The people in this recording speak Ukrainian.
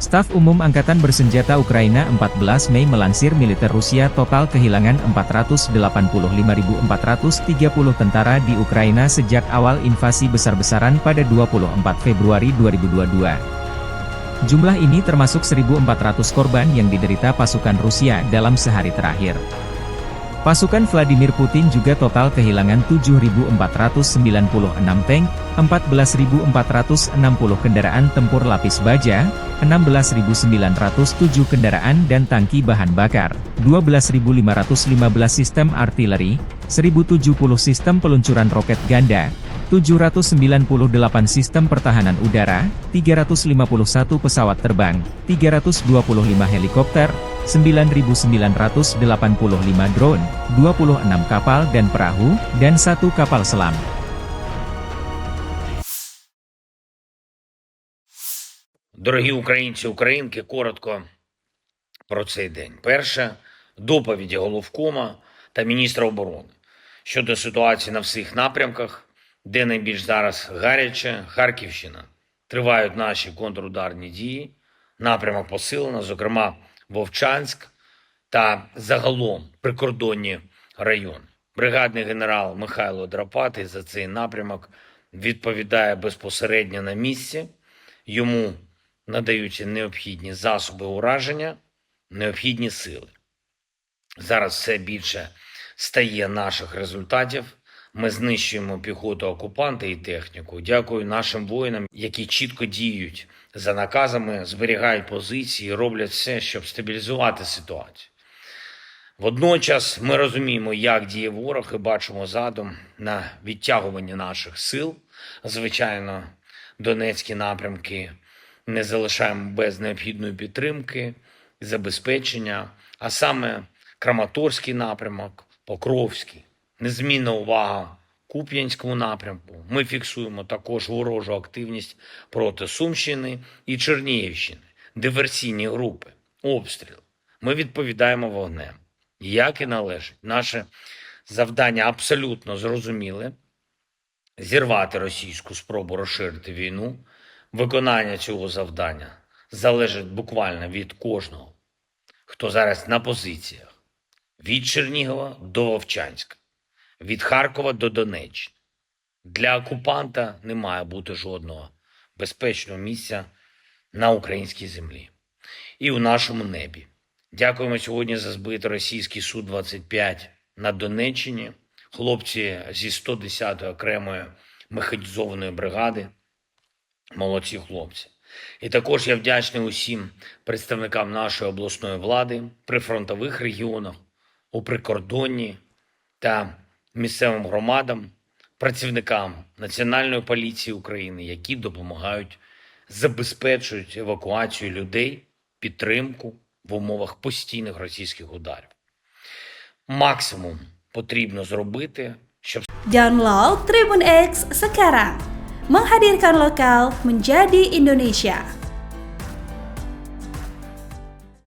Staf Umum Angkatan Bersenjata Ukraina 14 Mei melansir militer Rusia total kehilangan 485.430 tentara di Ukraina sejak awal invasi besar-besaran pada 24 Februari 2022. Jumlah ini termasuk 1.400 korban yang diderita pasukan Rusia dalam sehari terakhir. Pasukan Vladimir Putin juga total kehilangan 7.496 tank, 14.460 kendaraan tempur lapis baja, 16.907 kendaraan dan tangki bahan bakar, 12.515 sistem artileri, 1.070 sistem peluncuran roket ganda, 798 sistem pertahanan udara, 351 pesawat terbang, 325 helikopter, 9.985 drone, 26 kapal dan perahu, dan 1 kapal selam. Дорогі українці, українки, коротко про цей день. Перше, доповіді головкома та міністра оборони щодо ситуації на всіх напрямках, де найбільш зараз гаряче. Харківщина. Тривають наші контрударні дії, напрямок посилено, зокрема Вовчанськ та загалом прикордонні райони. Бригадний генерал Михайло Драпатий за цей напрямок відповідає безпосередньо на місці. Йому надаються необхідні засоби ураження, необхідні сили. Зараз все більше стає наших результатів. Ми знищуємо піхоту окупанта і техніку. Дякую нашим воїнам, які чітко діють за наказами, зберігають позиції, роблять все, щоб стабілізувати ситуацію. Водночас ми розуміємо, як діє ворог і бачимо задум на відтягування наших сил. Звичайно, Донецькі напрямки не залишаємо без необхідної підтримки, забезпечення, а саме Краматорський напрямок, Покровський. Незмінна увага Куп'янському напрямку. Ми фіксуємо також ворожу активність проти Сумщини і Чернігівщини, диверсійні групи, обстріл. Ми відповідаємо вогнем, як і належить. Наше завдання абсолютно зрозуміле – зірвати російську спробу розширити війну. Виконання цього завдання залежить буквально від кожного, хто зараз на позиціях. Від Чернігова до Вовчанська, від Харкова до Донеччини. Для окупанта не має бути жодного безпечного місця на українській землі і у нашому небі. Дякуємо сьогодні за збитий російський Су-25 на Донеччині. Хлопці зі 110-ї окремої механізованої бригади. Молодці хлопці. І також я вдячний усім представникам нашої обласної влади, прифронтових регіонах, у прикордонні та місцевим громадам, працівникам Національної поліції України, які допомагають, забезпечують евакуацію людей, підтримку в умовах постійних російських ударів. Максимум потрібно зробити, щоб... Download Tribun X sekarang, menghadirkan lokal menjadi Indonesia.